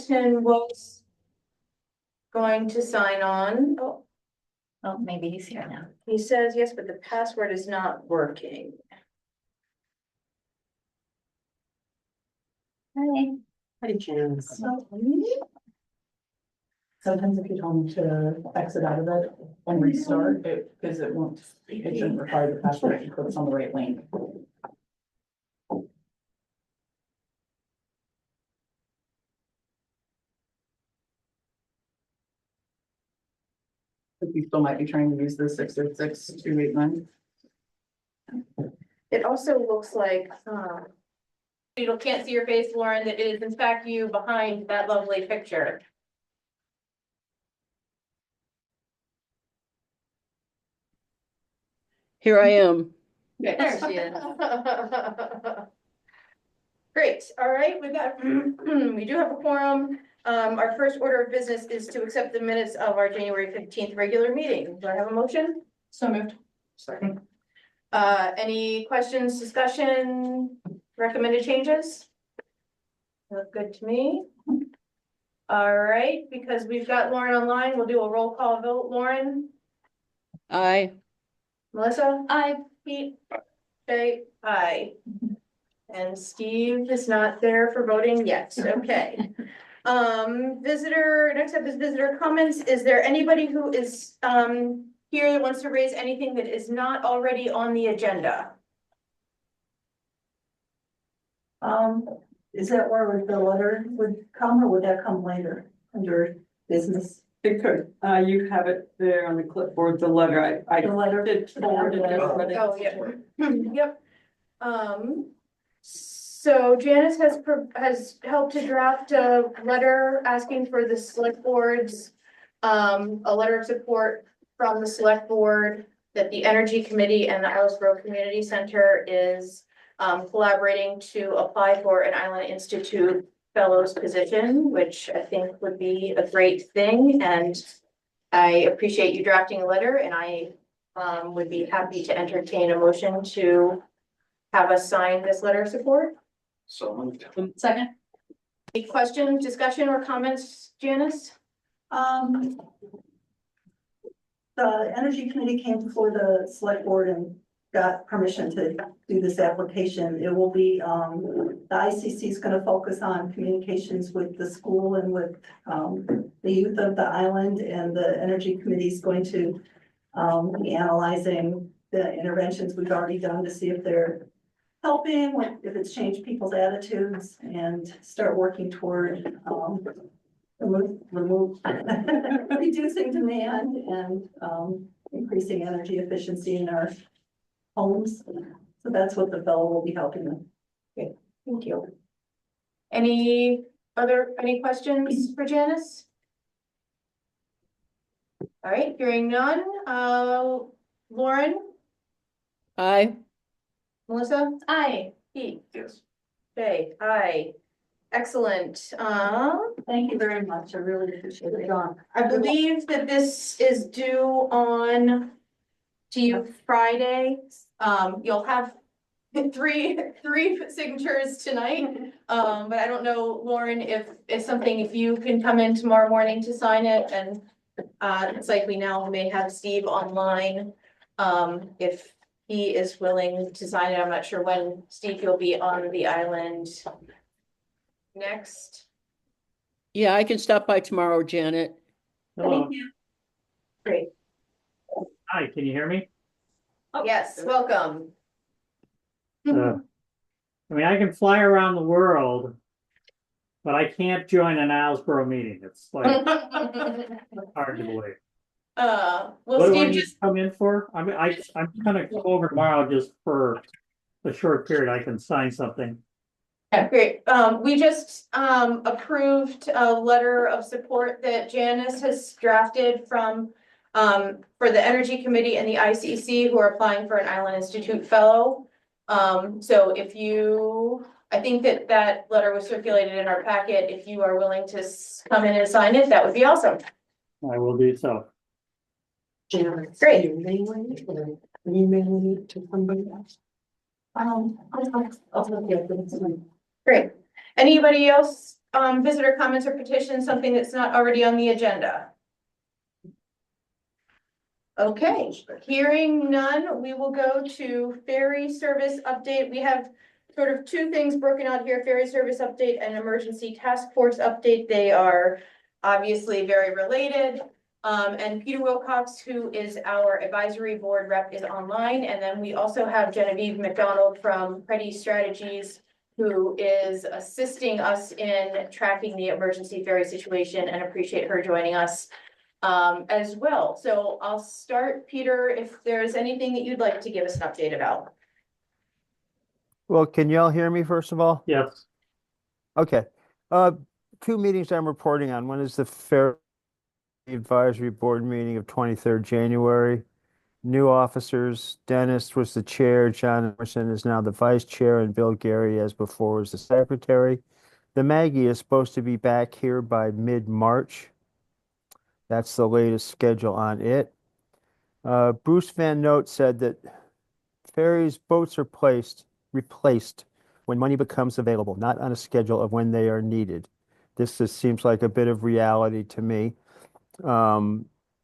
Hamilton was going to sign on. Oh, Oh, maybe he's here now. he says yes, but the password is not working. Hi. Hi, Janice. Sometimes if you tell them to exit out of it and restart it, because it won't, it shouldn't require the password if you click on the right link. But you still might be trying to use the 606-289. It also looks like, you can't see your face, Lauren, that it is in fact you behind that lovely picture. Here I am. There she is. Great, all right, with that, we do have a quorum. Our first order of business is to accept the minutes of our January 15th regular meeting. Do I have a motion? So moved. Second. Any questions, discussion, recommended changes? Look good to me. All right, because we've got Lauren online, we'll do a roll call vote. Lauren, Aye. Melissa? Aye. Pete? Jay? Aye. And Steve is not there for voting yet, okay. Visitor, next up is visitor comments. Is there anybody who is here that wants to raise anything that is not already on the agenda? Is that where the letter would come, or would that come later under business? It could, you have it there on the clipboard, the letter, I The letter? did forward it. Oh, yeah. Yep. So Janice has helped to draft a letter asking for the select boards, a letter of support from the select board that the Energy Committee and the Islesboro Community Center is collaborating to apply for an Island Institute Fellows position, which I think would be a great thing. And I appreciate you drafting a letter, and I would be happy to entertain a motion to have us sign this letter of support. So moved. Second. Any questions, discussion, or comments, Janice? The Energy Committee came before the select board and got permission to do this application. It will be, the ICC is gonna focus on communications with the school and with, the youth of the island, and the Energy Committee is going to, be analyzing the interventions we've already done to see if they're helping, if it's changed people's attitudes, and start working toward, reducing demand and, increasing energy efficiency in our homes. So that's what the fellow will be helping them. Thank you. Any questions for Janice? All right, hearing none, Lauren, Aye. Melissa? Aye. Pete? Yes. Jay? Aye. Excellent. Thank you very much. I really appreciate it, John. I believe that this is due on to you Friday. You'll have three signatures tonight. But I don't know, Lauren, if it's something, if you can come in tomorrow morning to sign it, and it's like we now may have Steve online. If he is willing to sign it, I'm not sure when, Steve, you'll be on the island next. Yeah, I can stop by tomorrow, Janet. Hello, Great. hi, can you hear me? Yes, welcome. I mean, I can fly around the world, but I can't join an Islesboro meeting. It's like hard to believe. Well, What do I Steve need just, to come in for? I mean, I'm gonna go over tomorrow just for a short period. I can sign something. yeah, great. We just, approved a letter of support that Janice has drafted from, for the Energy Committee and the ICC, who are applying for an Island Institute Fellow. So if you, I think that letter was circulated in our packet. If you are willing to come in and sign it, that would be awesome. I will do so. Great. Emailing it to somebody else. I'll look at it. Great. Anybody else visitor comments or petitions, something that's not already on the agenda? Okay, hearing none, we will go to ferry service update. We have sort of two things broken out here, ferry service update and emergency task force update. They are obviously very related. And Peter Wilcox, who is our advisory board rep, is online. And then we also have Genevieve McDonald from Preddy Strategies, who is assisting us in tracking the emergency ferry situation, and appreciate her joining us as well. So I'll start, Peter, if there's anything that you'd like to give us an update about. Well, can y'all hear me first of all? Yes. Okay. Two meetings I'm reporting on. One is the Fair Advisory Board meeting of 23rd January. New officers, Dennis was the chair, John Emerson is now the vice chair, and Bill Gary, as before, was the secretary. The Maggie is supposed to be back here by mid-March. That's the latest schedule on it. Bruce Van Note said that ferries, boats are replaced when money becomes available, not on a schedule of when they are needed. This just seems like a bit of reality to me.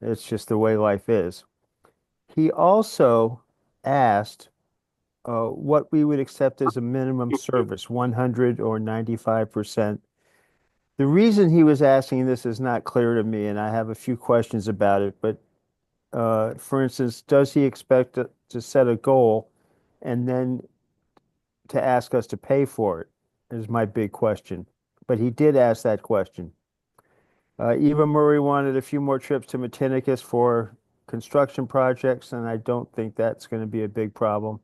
It's just the way life is. He also asked what we would accept as a minimum service, 100 or 95%. The reason he was asking this is not clear to me, and I have a few questions about it. But for instance, does he expect to set a goal and then to ask us to pay for it? Is my big question. But he did ask that question. Eva Murray wanted a few more trips to Matinicus for construction projects, and I don't think that's going to be a big problem.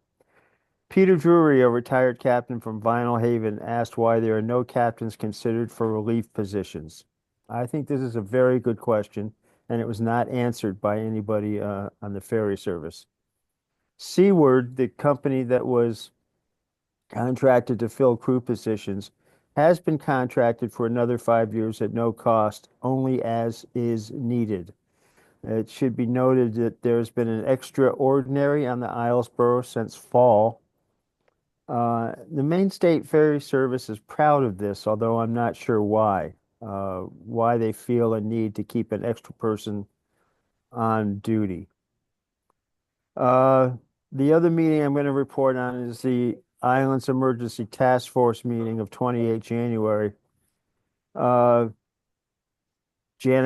Peter Drury, a retired captain from Vinyl Haven, asked why there are no captains considered for relief positions. I think this is a very good question, and it was not answered by anybody on the ferry service. Seaward, the company that was contracted to fill crew positions, has been contracted for another 5 years at no cost, only as is needed. It should be noted that there's been an extraordinary on the Islesboro since fall. The Maine State Ferry Service is proud of this, although I'm not sure why they feel a need to keep an extra person on duty. The other meeting I'm going to report on is the Islands Emergency Task Force meeting of 28 January. Janet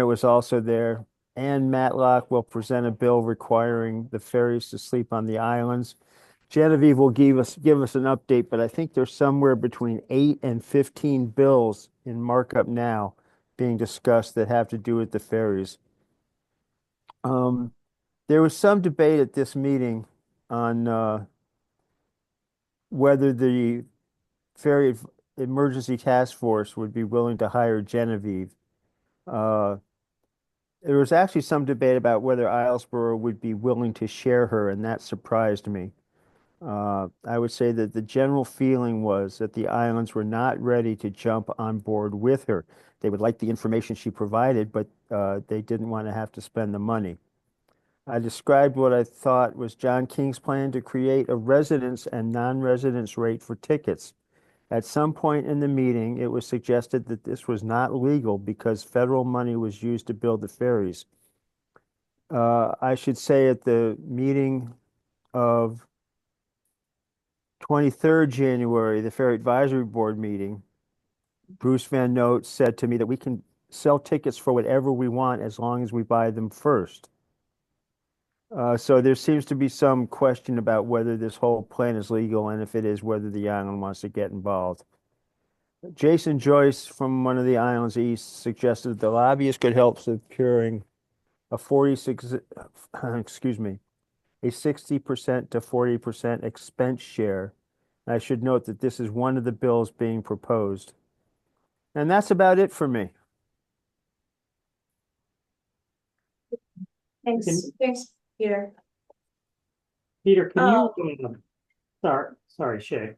was also there. Ann Matlock will present a bill requiring the ferries to sleep on the islands. Genevieve will give us an update, but I think there's somewhere between 8 and 15 bills in markup now being discussed that have to do with the ferries. There was some debate at this meeting on whether the Ferry Emergency Task Force would be willing to hire Genevieve. There was actually some debate about whether Islesboro would be willing to share her, and that surprised me. I would say that the general feeling was that the islands were not ready to jump on board with her. They would like the information she provided, but they didn't want to have to spend the money. I described what I thought was John King's plan to create a residence and non-residence rate for tickets. At some point in the meeting, it was suggested that this was not legal because federal money was used to build the ferries. I should say at the meeting of 23rd January, the Ferry Advisory Board meeting, Bruce Van Note said to me that we can sell tickets for whatever we want as long as we buy them first. So there seems to be some question about whether this whole plan is legal, and if it is, whether the island wants to get involved. Jason Joyce from one of the islands east suggested that the lobbyists could help securing a 60% to 40% expense share. I should note that this is one of the bills being proposed. And that's about it for me. Thanks, Peter. Peter, can you, sorry, Shay.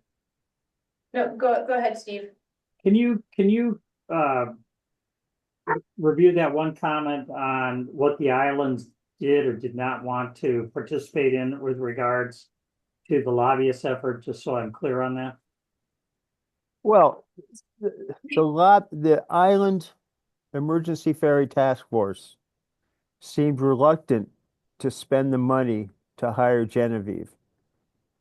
No, go ahead, Steve. Can you review that one comment on what the islands did or did not want to participate in with regards to the lobbyist effort, just so I'm clear on that? Well, the Island Emergency Ferry Task Force seemed reluctant to spend the money to hire Genevieve.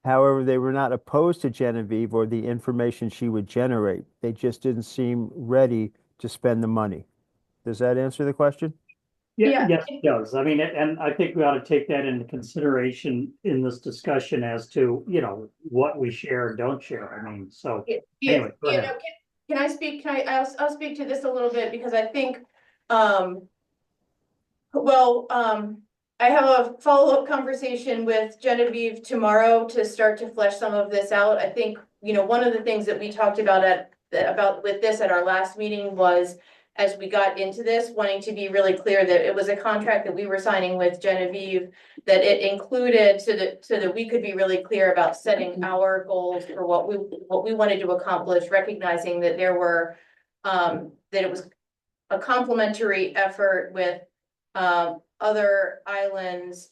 However, they were not opposed to Genevieve or the information she would generate. They just didn't seem ready to spend the money. Does that answer the question? Yeah. Yes, it does. I mean, and I think we ought to take that into consideration in this discussion as to, what we share and don't share. I mean, so anyway, go You ahead. know, can I speak, I'll speak to this a little bit because I think, I have a follow-up conversation with Genevieve tomorrow to start to flesh some of this out. I think, one of the things that we talked about with this at our last meeting was, as we got into this, wanting to be really clear that it was a contract that we were signing with Genevieve, that it included so that we could be really clear about setting our goals for what we wanted to accomplish, recognizing that there were, that it was a complementary effort with, other islands.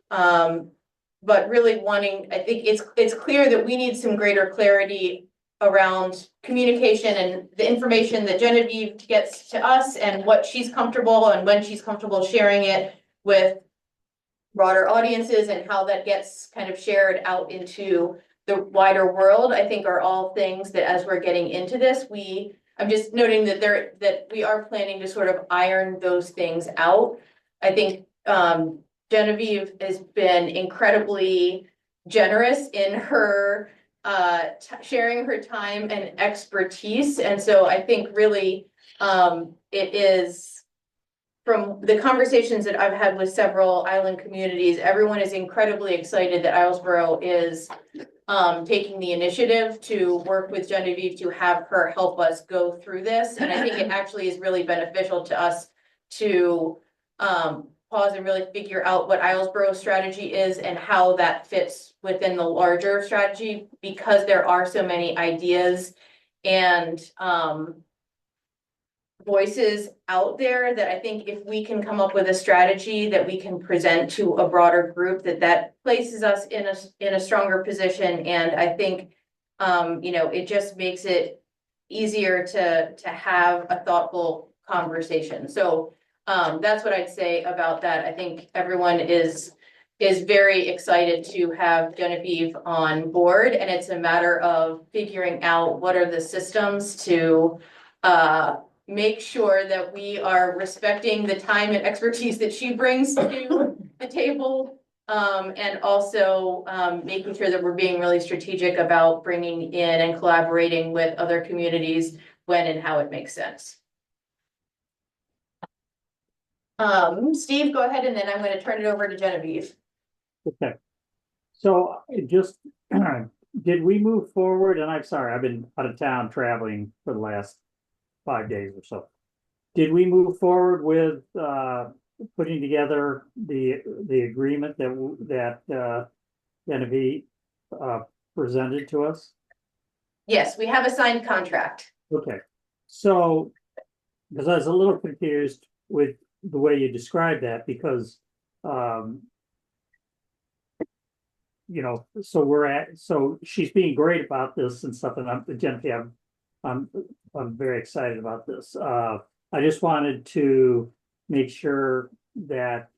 But really wanting, I think it's clear that we need some greater clarity around communication and the information that Genevieve gets to us and what she's comfortable and when she's comfortable sharing it with broader audiences and how that gets kind of shared out into the wider world, I think are all things that as we're getting into this, I'm just noting that we are planning to sort of iron those things out. I think Genevieve has been incredibly generous in her sharing her time and expertise. And so I think really it is, from the conversations that I've had with several island communities, everyone is incredibly excited that Islesboro is taking the initiative to work with Genevieve to have her help us go through this. And I think it actually is really beneficial to us to pause and really figure out what Islesboro's strategy is and how that fits within the larger strategy, because there are so many ideas and voices out there that I think if we can come up with a strategy that we can present to a broader group, that places us in a stronger position. And I think it just makes it easier to have a thoughtful conversation. So that's what I'd say about that. I think everyone is very excited to have Genevieve on board, and it's a matter of figuring out what are the systems to make sure that we are respecting the time and expertise that she brings to the table, and also making sure that we're being really strategic about bringing in and collaborating with other communities when and how it makes sense. Steve, go ahead, and then I'm going to turn it over to Genevieve. Okay. So just, did we move forward? And I'm sorry, I've been out of town traveling for the last 5 days or so. Did we move forward with putting together the agreement that Genevieve presented to us? Yes, we have a signed contract. Okay. So, because I was a little confused with the way you described that, because so she's being great about this and stuff, and Genevieve, I'm very excited about this. I just wanted to make sure that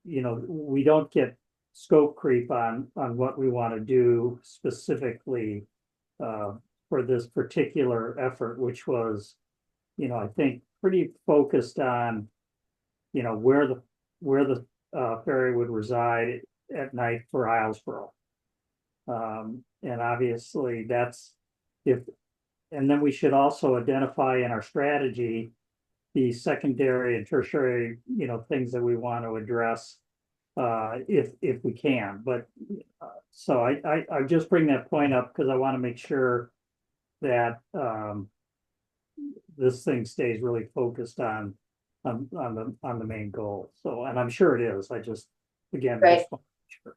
we don't get scope creep on what we want to do specifically for this particular effort, which was, I think pretty focused on, where the ferry would reside at night for Islesboro. And obviously that's and then we should also identify in our strategy the secondary and tertiary, things that we want to address if we can. But so I just bring that point up because I want to make sure that this thing stays really focused on the main goal. So, and I'm sure it is. I just, again, Right. just want to make sure.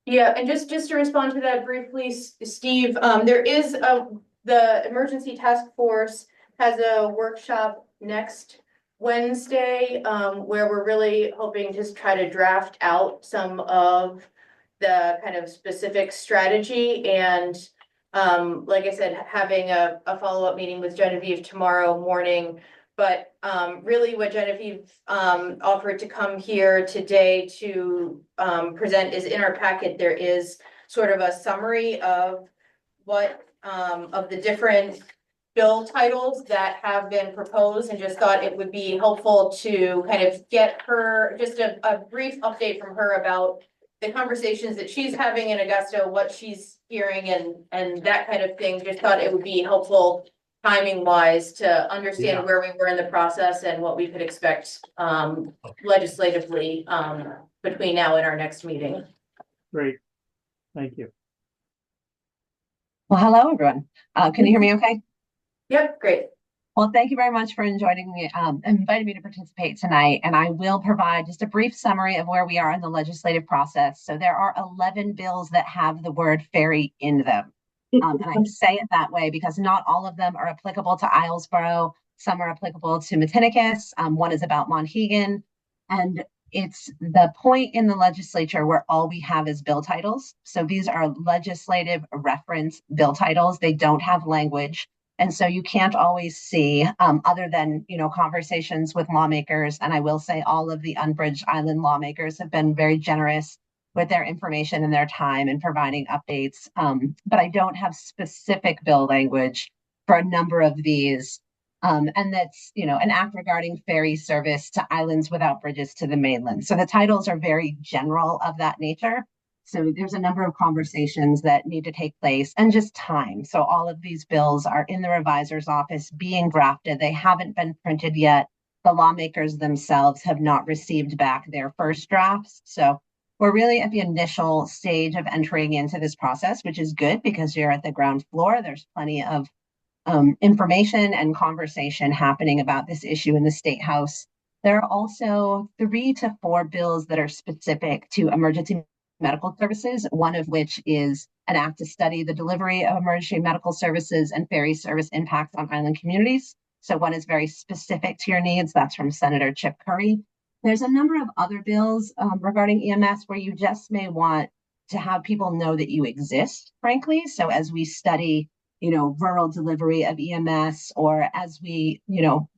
Yeah, and just to respond to that briefly, Steve, there is the emergency task force has a workshop next Wednesday, where we're really hoping to try to draft out some of the kind of specific strategy. And like I said, having a follow-up meeting with Genevieve tomorrow morning. But really what Genevieve offered to come here today to present is in our packet. There is sort of a summary of what of the different bill titles that have been proposed, and just thought it would be helpful to kind of get her, just a brief update from her about the conversations that she's having in Augusta, what she's hearing and that kind of thing. Just thought it would be helpful timing wise to understand Yeah. where we were in the process and what we could expect legislatively between now and our next meeting. Great. Thank you. Well, hello, everyone. Can you hear me okay? Yep, great. Well, thank you very much for inviting me to participate tonight. And I will provide just a brief summary of where we are in the legislative process. So there are 11 bills that have the word ferry in them. And I say it that way because not all of them are applicable to Islesboro. Some are applicable to Matinicus. One is about Monhegan. And it's the point in the legislature where all we have is bill titles. So these are legislative reference bill titles. They don't have language. And so you can't always see, other than, conversations with lawmakers. And I will say all of the Unbridged Island lawmakers have been very generous with their information and their time and providing updates. But I don't have specific bill language for a number of these. And that's, an act regarding ferry service to islands without bridges to the mainland. So the titles are very general of that nature. So there's a number of conversations that need to take place and just time. So all of these bills are in the revisor's office being drafted. They haven't been printed yet. The lawmakers themselves have not received back their first drafts. So we're really at the initial stage of entering into this process, which is good because you're at the ground floor. There's plenty of information and conversation happening about this issue in the State House. There are also 3 to 4 bills that are specific to emergency medical services, one of which is an act to study the delivery of emergency medical services and ferry service impacts on island communities. So one is very specific to your needs. That's from Senator Chip Curry. There's a number of other bills regarding EMS where you just may want to have people know that you exist, frankly. So as we study, rural delivery of EMS, or as we,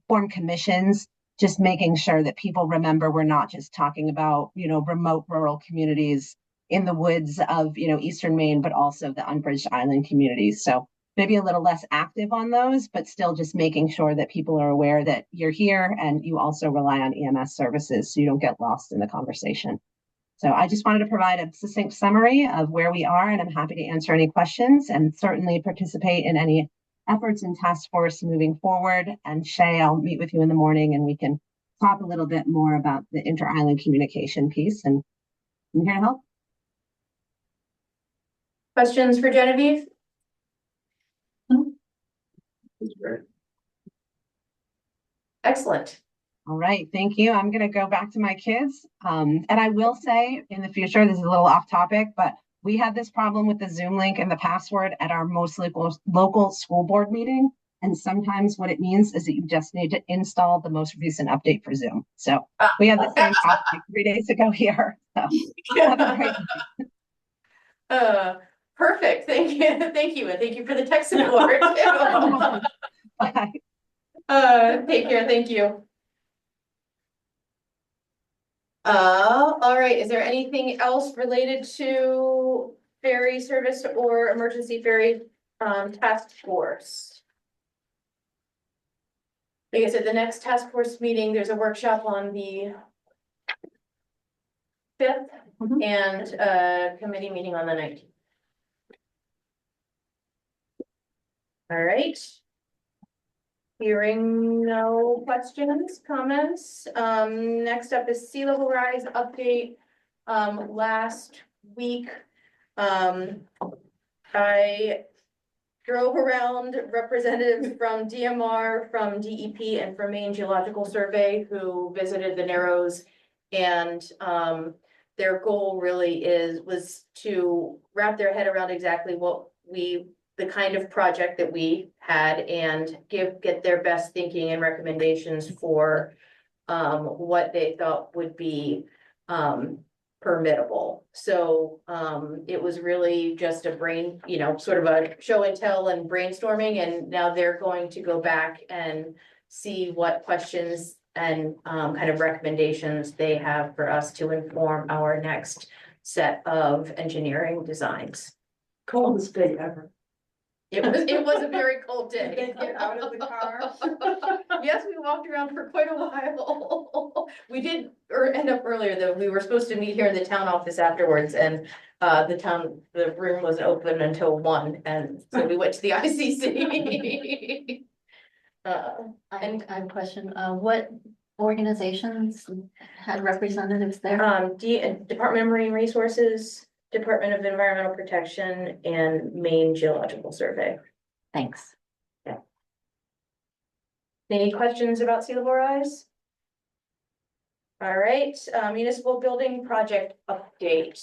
form commissions, just making sure that people remember we're not just talking about, remote rural communities in the woods of, Eastern Maine, but also the Unbridged Island communities. So maybe a little less active on those, but still just making sure that people are aware that you're here and you also rely on EMS services so you don't get lost in the conversation. So I just wanted to provide a succinct summary of where we are, and I'm happy to answer any questions and certainly participate in any efforts in task force moving forward. And Shay, I'll meet with you in the morning and we can talk a little bit more about the inter-island communication piece, and I'm here to help. Questions for Genevieve? Excellent. All right, thank you. I'm going to go back to my kids. And I will say in the future, this is a little off topic, but we had this problem with the Zoom link and the password at our most local school board meeting. And sometimes what it means is that you just need to install the most recent update for Zoom. So we had the same problem like 3 days ago here. So have a great day. Perfect. Thank you. Thank you. And thank you for the tech support. Bye. Take care. Thank you. All right. Is there anything else related to ferry service or emergency ferry task force? Like I said, the next task force meeting, there's a workshop on the 5th and a committee meeting on the 19th. All right. Hearing no questions, comments. Next up is sea level rise update. Last week, I drove around representatives from DMR, from DEP, and from Maine Geological Survey who visited the Narrows, and their goal really was to wrap their head around exactly what the kind of project that we had and get their best thinking and recommendations for what they thought would be permittable. So, it was really just a sort of a show and tell and brainstorming, and now they're going to go back and see what questions and, kind of recommendations they have for us to inform our next set of engineering designs. Coldest day ever. It was a very cold day. Did they get out of the car? Yes, we walked around for quite a while. We did end up earlier, though. We were supposed to meet here in the town office afterwards, and the room wasn't open until 1, and so we went to the ICC. I have a question. What organizations had representatives there? Department of Marine Resources, Department of Environmental Protection, and Maine Geological Survey. Thanks. Any questions about sea level rise? All right, municipal building project update.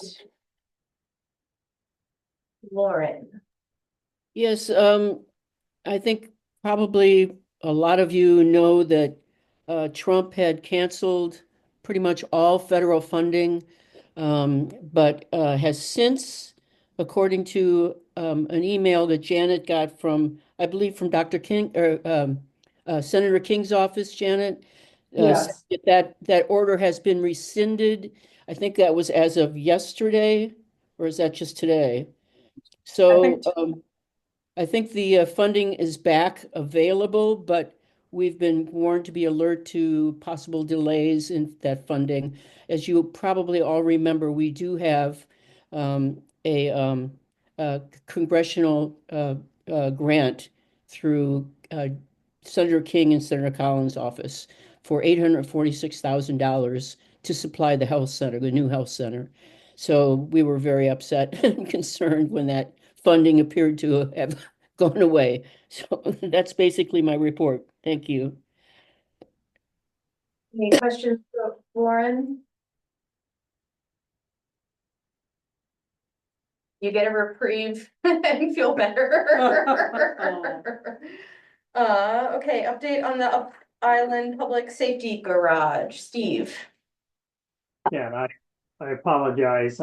Lauren. Yes, I think probably a lot of you know that Trump had canceled pretty much all federal funding, but has since, according to an email that Janet got from, I believe, from Dr. King or Senator King's office, Janet, Yes. that order has been rescinded. I think that was as of yesterday, or is that just today? So I think the funding is back available, but we've been warned to be alert to possible delays in that funding. As you probably all remember, we do have a congressional grant through Senator King and Senator Collins' office for $846,000 to supply the health center, the new health center. So we were very upset and concerned when that funding appeared to have gone away. So that's basically my report. Thank you. Any questions for Lauren? You get a reprieve and feel better. Okay, update on the Up Island Public Safety Garage, Steve. Yeah, and I apologize,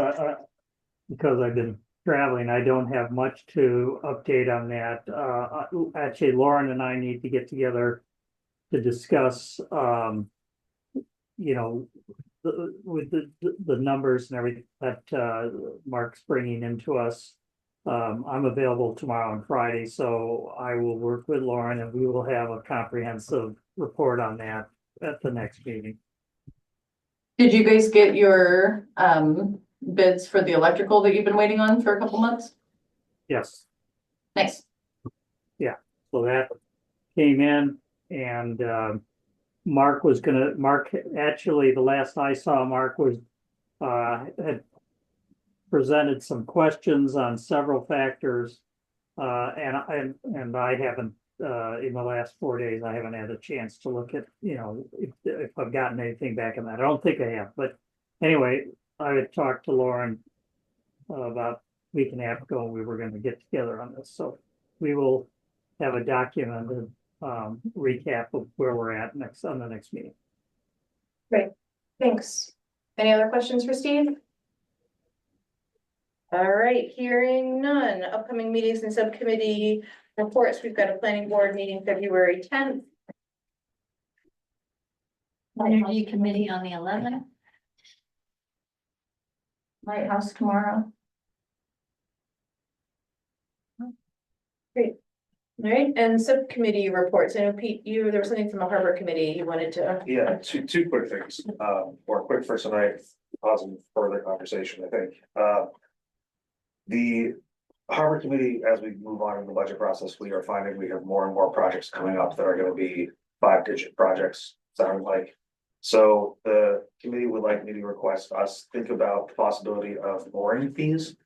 because I've been traveling. I don't have much to update on that. Actually, Lauren and I need to get together to discuss, with the numbers and everything that Mark's bringing into us. I'm available tomorrow and Friday, so I will work with Lauren and we will have a comprehensive report on that at the next meeting. Did you guys get your bids for the electrical that you've been waiting on for a couple months? Yes, Nice. so that came in, and Mark, actually, the last I saw, Mark had presented some questions on several factors. And I haven't, in the last 4 days, I haven't had a chance to look at, if I've gotten anything back on that. I don't think I have, but anyway, I had talked to Lauren about a week and a half ago, and we were going to get together on this. So we will have a documented recap of where we're at on the next meeting. Great, thanks. Any other questions for Steve? All right, hearing none. Upcoming meetings and subcommittee reports. We've got a planning board meeting February 10th. Energy Committee on the 11th. Lighthouse tomorrow. Great. All right, and subcommittee reports. I know Pete, there was something from the Harbor Committee you wanted to. Yeah, two quick things, or quick for tonight, causing further conversation, I think. The Harbor Committee, as we move on in the budget process, we are finding we have more and more projects coming up that are gonna be 5-digit projects, sounding like. So the committee would like me to request us think about the possibility of mooring fees.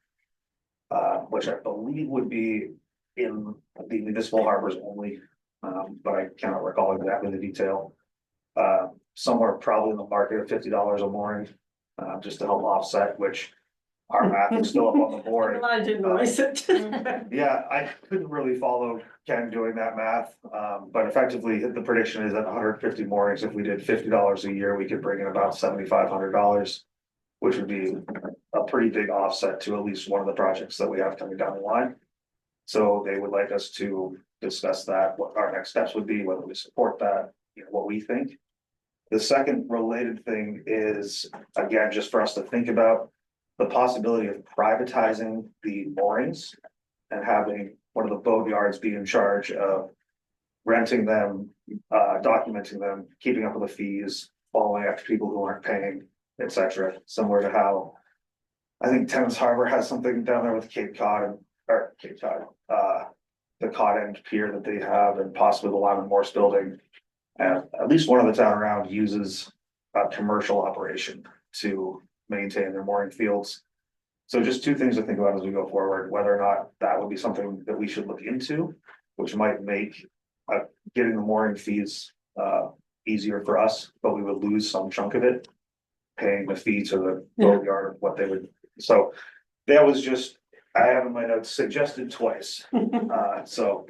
Which I believe would be in the municipal harbors only, but I cannot recall exactly the detail. Somewhere probably in the market of $50 a mooring, just to help offset, which our math is still up on the board. I didn't realize it. Yeah, I couldn't really follow Ken doing that math, but effectively the prediction is that 150 moorings, if we did $50 a year, we could bring in about $7,500. which would be a pretty big offset to at least one of the projects that we have coming down the line. So they would like us to discuss that, what our next steps would be, whether we support that, you know, what we think. The second related thing is, again, just for us to think about the possibility of privatizing the moorings and having one of the boat yards be in charge of renting them, documenting them, keeping up with the fees, following after people who aren't paying, etc. Similar to how I think Thames Harbor has something down there with Cape Cod or Cape Cod, the Cod End Pier that they have, and possibly the Lyman Morse building. And at least one of the town around uses a commercial operation to maintain their mooring fields. So just two things to think about as we go forward, whether or not that would be something that we should look into, which might make getting the mooring fees easier for us, but we would lose some chunk of it, paying the fee to the boat yard, what they would. So that was just, I have in my notes suggested twice. So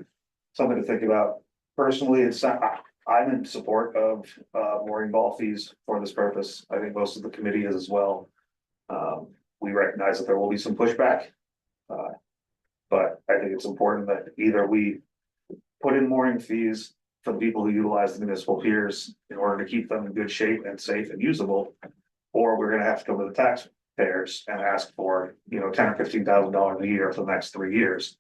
something to think about. Personally, it's I'm in support of mooring ball fees for this purpose. I think most of the committee is as well. We recognize that there will be some pushback. But I think it's important that either we put in mooring fees for the people who utilize the municipal piers in order to keep them in good shape and safe and usable, or we're gonna have to go to the taxpayers and ask for, you know, $10,000 or $15,000 a year for the next 3 years.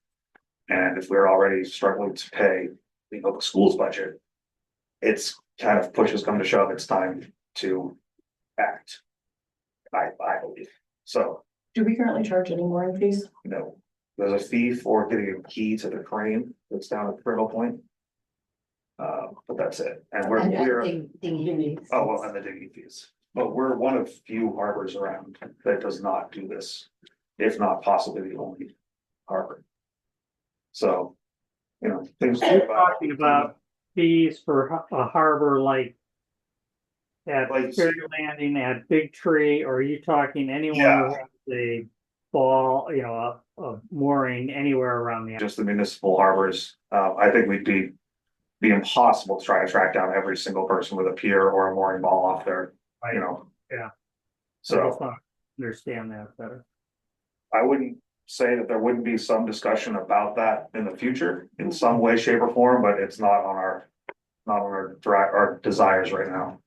And if we're already struggling to pay, you know, the school's budget, it's kind of pushes come to shove, it's time to act. I believe. So, Do we currently charge any mooring fees? you know, there's a fee for getting a key to the crane that's down at the Brittle Point. But that's it. And we're, oh, well, and the digging fees. But we're one of few harbors around that does not do this, if not possibly the only harbor. So, you know, things to think about. Talking about fees for a harbor like at Like- Ferry Landing, at Big Tree, or are you talking anyone Yeah. who has a ball, you know, a mooring anywhere around the. Just the municipal harbors, I think we'd be impossible to try to track down every single person with a pier or a mooring ball off there, you know? Yeah. I So just want to understand that better. I wouldn't say that there wouldn't be some discussion about that in the future in some way, shape or form, but it's not on our desires right now.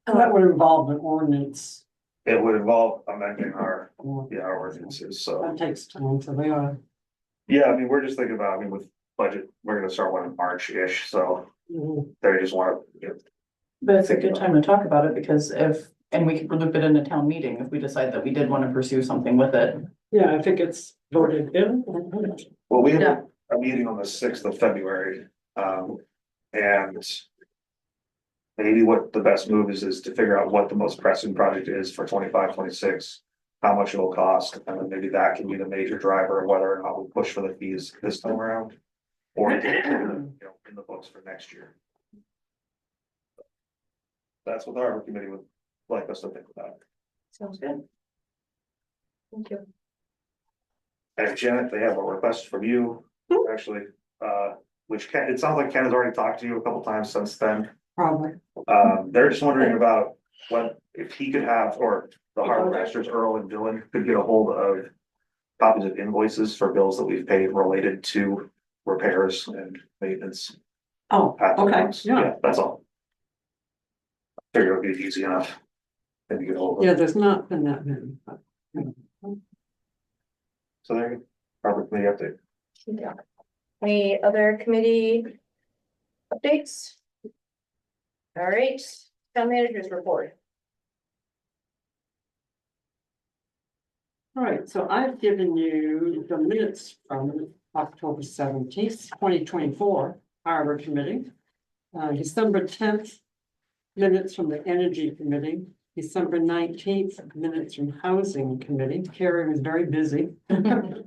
That would involve an ordinance. It would involve amending our ordinances, so. That takes time, so they are. Yeah, I mean, we're just thinking about, I mean, with budget, we're gonna start one in March-ish, so they just wanna, you know, But it's a good time to talk about it because and we could loop it into town meeting if we decide that we did want to pursue something with it. Yeah, I think it's voted in. well, we Yeah. have a meeting on the 6th of February, and maybe what the best move is to figure out what the most pressing project is for 25, 26, how much it'll cost, and then maybe that can be the major driver of whether or not we push for the fees this time around. Or, you know, in the books for next year. That's what the harbor committee would like us to think about. Sounds good. Thank you. And Janet, they have a request from you, actually, which Ken, it sounds like Ken has already talked to you a couple times since then. Probably. They're just wondering about what, if he could have, or the harbor masters, Earl and Dylan, could get a hold of copies of invoices for bills that we've paid related to repairs and maintenance. Oh, at the okay, house. yeah. That's all. Figure it would be easy enough. Then you get a hold of. Yeah, there's not been that many. But So there, you go. Harbor committee update. Yeah. Any other committee updates? All right, town managers report. All right, so I've given you the minutes from October 17th, 2024, Harbor Committee. December 10th, minutes from the Energy Committee. December 19th, minutes from Housing Committee. Carrie was very busy. And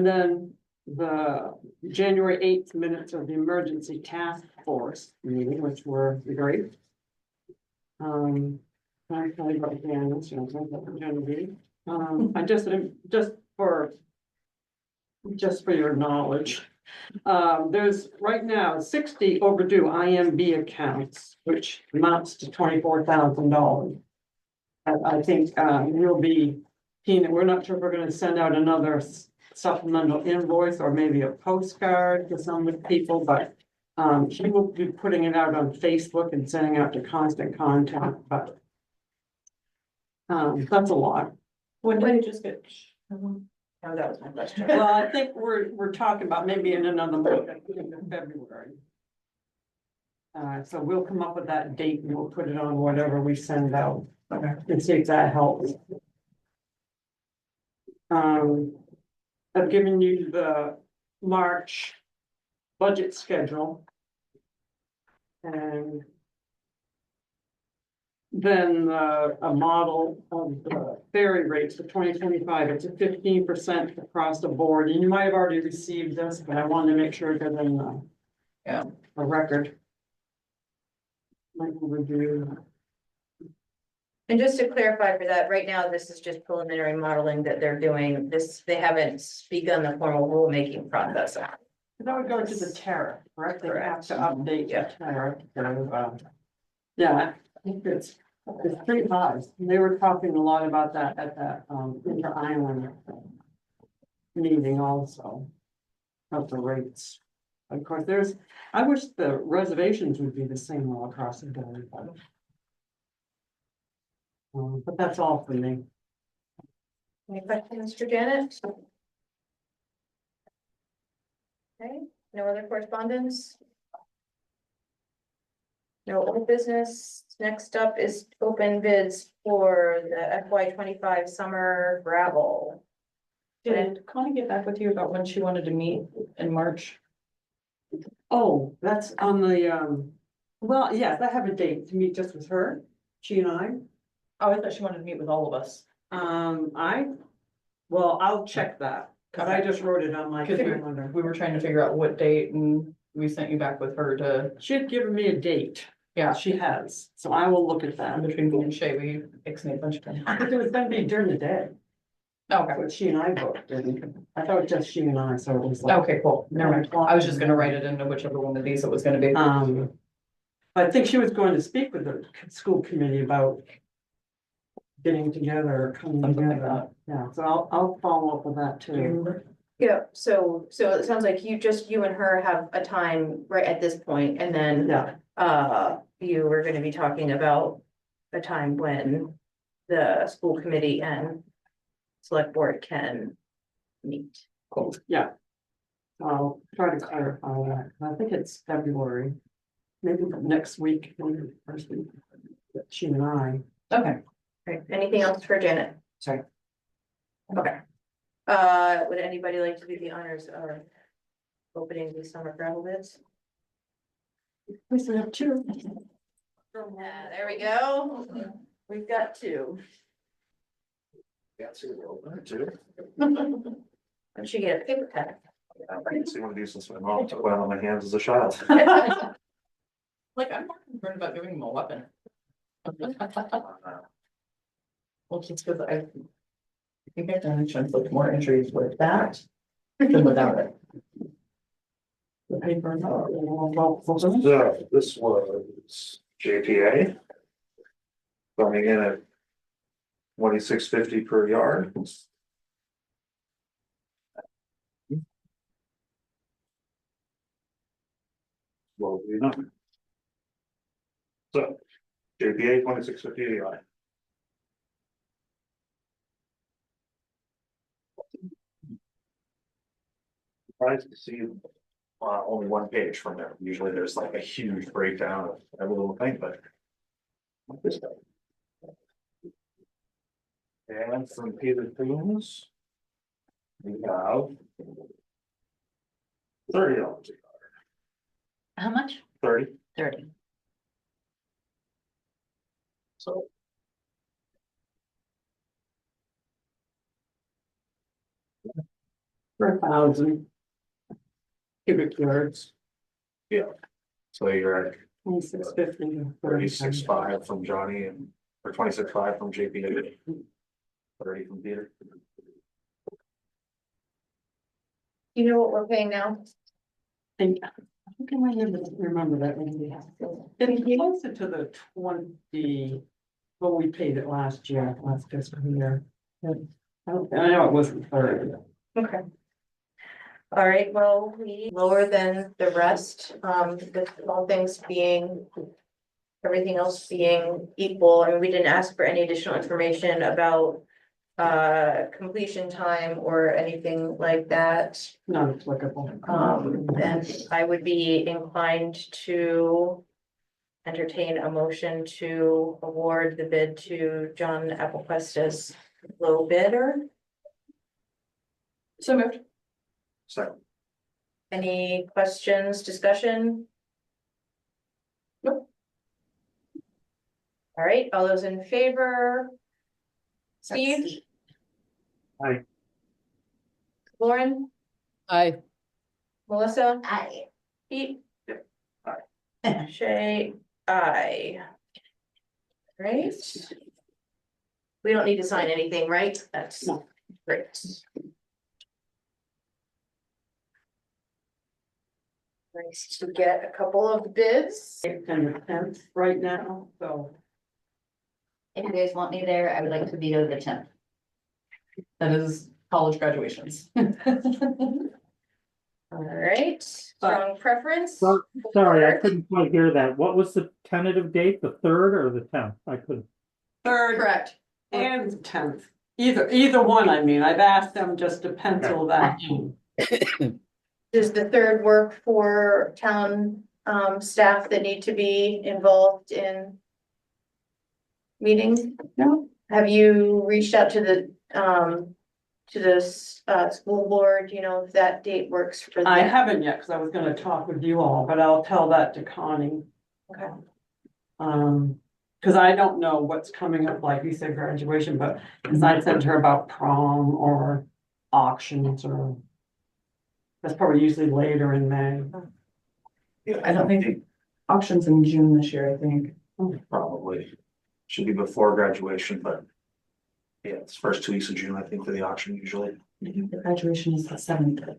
then the January 8th minutes of the Emergency Task Force meeting, which were great. I probably wrote down this, Genevieve. I just for your knowledge, there's right now 60 overdue IMB accounts, which amounts to $24,000. I think, we'll be, Tina, we're not sure if we're gonna send out another supplemental invoice or maybe a postcard to some of the people, but she will be putting it out on Facebook and sending out to Constant Contact, but that's a lot. When did it just get? Oh, that was my question. Well, I think we're talking about maybe in another month, I think in February. So we'll come up with that date and we'll put it on whatever we send out and see if that helps. I've given you the March budget schedule. And then a model of the ferry rates for 2025. It's a 15% across the board. And you might have already received this, but I wanted to make sure that in a record. Michael review. And just to clarify for that, right now, this is just preliminary modeling that they're doing. This, they haven't begun the formal rulemaking process. That would go to the tariff, correct? They have to update the Yeah. tariff. Yeah, I think it's pretty high. They were talking a lot about that at that inter-island meeting also. Of the rates. Of course, I wish the reservations would be the same all across the board. But that's all for me. Any questions for Janet? Okay, no other correspondence? No old business. Next up is open bids for the FY 25 summer gravel. Did Connie get back with you about when she wanted to meet in March? Oh, that's on the, well, yes, I have a date to meet just with her, she and I. Oh, I thought she wanted to meet with all of us. Well, I'll check that, cause I just wrote it on my calendar. We were trying to figure out what date and we sent you back with her to, She had given me a date. yeah, She has, so I will look at that. between me and Shay, we ixnayed a bunch of them. But it was gonna be during the day, Okay, what she and I booked, and I thought it was just she and I, so it was like. okay, cool. Never mind. I was just gonna write it into whichever one of these it was gonna be. I think she was going to speak with the school committee about getting together, or coming Something like together. Yeah, so I'll follow up with that Do you too. remember? Yeah, so it sounds like you and her have a time right at this point, and then Yeah, you were gonna be talking about a time when the school committee and select board can meet. Cool. yeah. I'll try to clarify that. I think it's February. Maybe next week, maybe first week. She and I. Okay. Right, anything else for Janet? Sorry. Okay. Would anybody like to do the honors of opening the summer gravel bids? We still have two. There we go. We've got two. Yeah, see, we'll open it too. I should get a paper cut. I can see one of these since my mom took one out of my hands as a child. Like, I'm more concerned about giving him a weapon. Well, just because I think I've done inflict more injuries with that than without it. The paper. So this was JPA. Coming in at 26.50 per yard. Well, you know. So, JPA 26.50 a yard. Surprised to see only one page from there. Usually there's like a huge breakdown of every little thing, but. not this time. And from Peter Toombs. We have. $30 How much? 30, 30. so. For 1,000. Cubic yards, Yeah. So you're at 2650. 36.5 from Johnny and, or 26.5 from JP. 30 from Peter. You know what we're paying now? And how can I remember that? Maybe it's closer to the 20. Well, we paid it last fiscal year. I know it wasn't third. Okay. All right, well, we lower than the rest, with all things being, everything else being equal, and we didn't ask for any additional information about completion time or anything like that. Not applicable. And I would be inclined to entertain a motion to award the bid to John Applequest as low bidder. So moved. So, Any questions, discussion? Nope. All right, all those in favor? Steve? Aye. Lauren? Aye. Melissa? Aye. Pete? Yep. Aye. Shay? Aye. Right? We don't need to sign anything, right? That's No. great. Nice to get a couple of bids. And the 10th right now, so. If you guys want me there, I would like to be to the 10th. That is college graduations. All right, strong preference. Well, sorry, I for- couldn't quite hear that. What was the tentative date, the 3rd or the 10th? I couldn't. Third Correct. and 10th, either one, I mean, I've asked them just to pencil that in. Does the third work for town staff that need to be involved in meetings? No. Have you reached out to the school board, you know, if that date works for them? I haven't yet, because I was gonna talk with you all, but I'll tell that to Connie. Okay. Because I don't know what's coming up, like you said, graduation, but because I sent her about prom or auctions or. That's probably usually later in May. yeah, I don't think auctions in June this year, I think. probably should be before graduation, but yeah, it's first 2 weeks of June, I think, for the auction usually. I think the graduation is the 7th.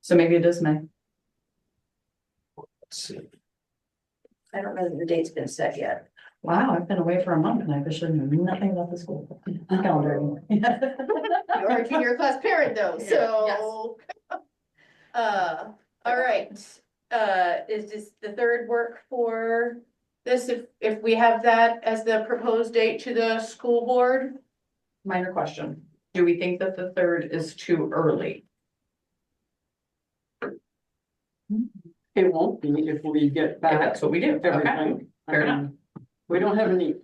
So maybe it is May. Let's see. I don't know that the date's been set yet. Wow, I've been away for a month and I officially knew nothing about the school calendar. You're a junior class parent though, so. All right, is this the third work for this, if we have that as the proposed date to the school board? Minor question, do we think that the 3rd is too early? It won't be if we get If back that's what we do, okay, everything. fair enough. We don't have any,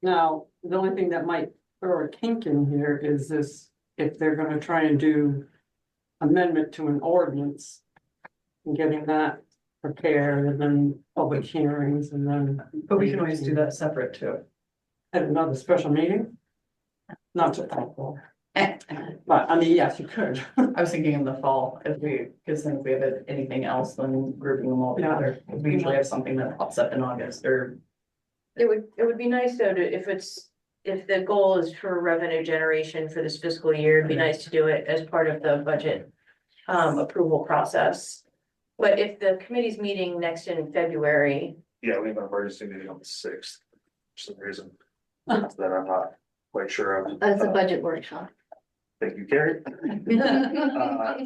now, the only thing that might throw a kink in here is this, if they're gonna try and do amendment to an ordinance. And getting that prepared and then public hearings and then. But we can always do that separate too. At another special meeting? Not to thankful, but I mean, yes, you could. I was thinking in the fall, if we, because then if we have anything else, then grouping them all together. We usually have something that pops up in August or. It would be nice though, if the goal is for revenue generation for this fiscal year, it'd be nice to do it as part of the budget approval process. But if the committee's meeting next in February, Yeah, we have an emergency meeting on the 6th, for some reason, that I'm not quite sure of. That's a budget workshop. Thank you, Carrie.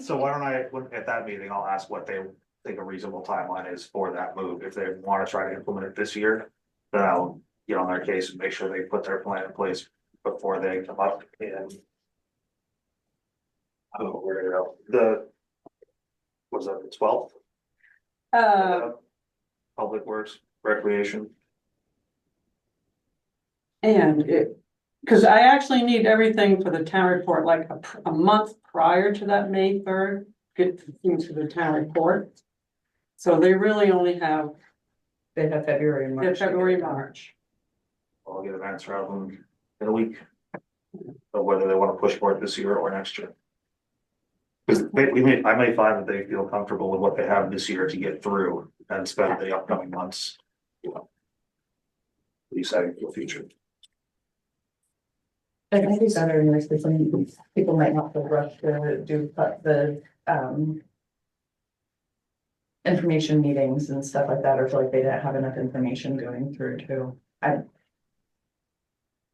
So why don't at that meeting, I'll ask what they think a reasonable timeline is for that move. If they want to try to implement it this year, then I'll get on their case and make sure they put their plan in place before they come up and. Oh, where did it go? Was that the 12th? Public Works, Recreation. And because I actually need everything for the town report, like a month prior to that May 3rd, get things for the town report. So they really only have They have February and March. February, March. I'll get an answer out of them in a week. Of whether they want to push for it this year or next year. Because I may find that they feel comfortable with what they have this year to get through and spend the upcoming months. You know. Deciding for the future. I think it's better in this, some people might not feel rushed to do the information meetings and stuff like that, or feel like they didn't have enough information going through too.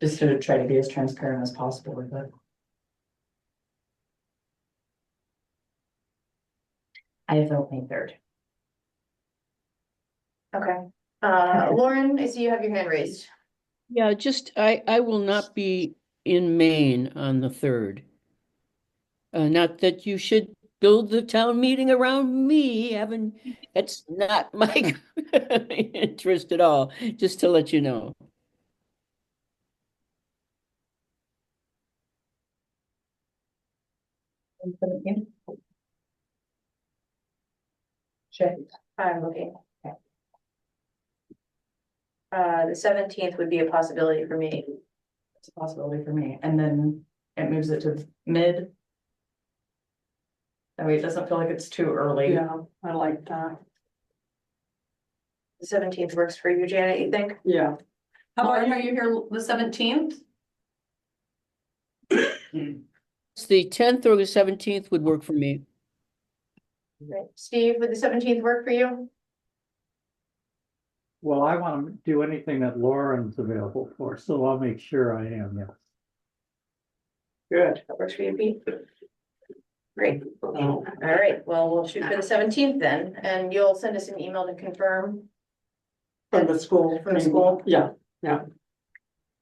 Just to try to be as transparent as possible with it. I vote May 3rd. Okay, Lauren, I see you have your hand raised. Yeah, just, I will not be in Maine on the 3rd. Not that you should build the town meeting around me, that's not my interest at all, just to let you know. Check. I'm looking. The 17th would be a possibility for me. It's a possibility for me, and then it moves it to mid. That way it doesn't feel like it's too early. Yeah, I like that. The 17th works for you, Janet, you think? Yeah. How Lauren, about are you? you here the 17th? The 10th or the 17th would work for me. Right. Steve, would the 17th work for you? Well, I want to do anything that Lauren's available for, so I'll make sure I am, yes. Good. That works for you, Pete? Great. Oh, All right, well, we'll shoot for the 17th then, and you'll send us an email to confirm. from the school. From the school? Yeah,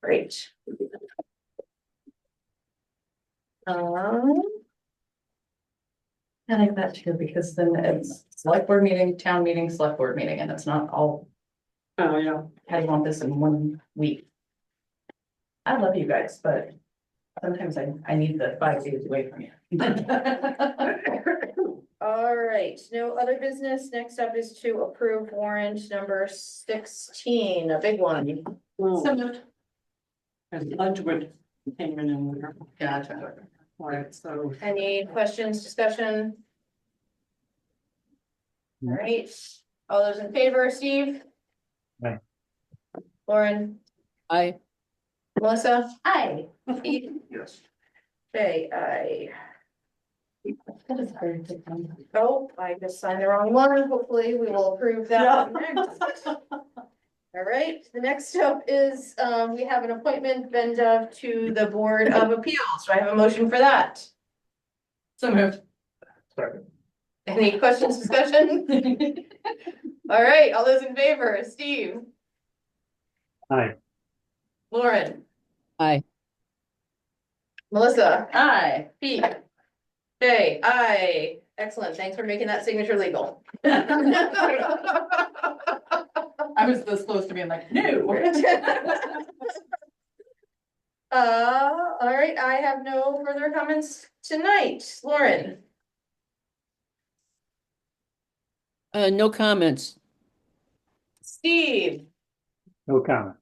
Great. I like that too, because then it's select board meeting, town meeting, select board meeting, and it's not all, oh, yeah. how do you want this in 1 week? I love you guys, but sometimes I need the 5 days away from you. All right, no other business. Next up is to approve warrant number 16, a big one. So moved. And Ledgewood came in there. Gotcha. Right, so. Any questions, discussion? All right, all those in favor, Steve? Aye. Lauren, I, Melissa? Hi. Pete? Yes. Okay, aye. That is hard to come. Oh, I just signed the wrong one. Hopefully we will approve that one next. All right, the next up is, we have an appointment, Ben Dove, to the Board of Appeals. Do I have a motion for that? So moved. Second. Any questions, discussion? All right, all those in favor, Steve? Aye. Lauren? Aye. Melissa? Aye. Pete? Okay, aye. Excellent, thanks for making that signature legal. I was this close to being like, no. All right, I have no further comments tonight. Lauren? no comments. Steve? No comment.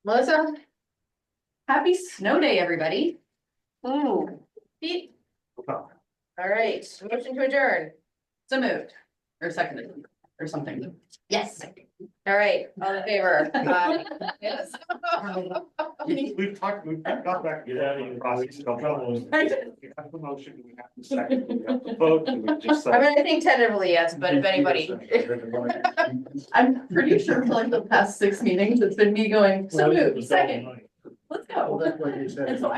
Melissa? Happy snow day, everybody. Pete? All right, motion to adjourn. So moved, or seconded, or something. Yes. All right, all in favor? Aye. Yes. We've got back. Get out of here. Process, no problem. We have the motion, we have the second, we have the vote, and we just. I mean, I think tentatively yes, but if anybody. I'm pretty sure for like the past 6 meetings, it's been me going, so moved, second, let's go. And so I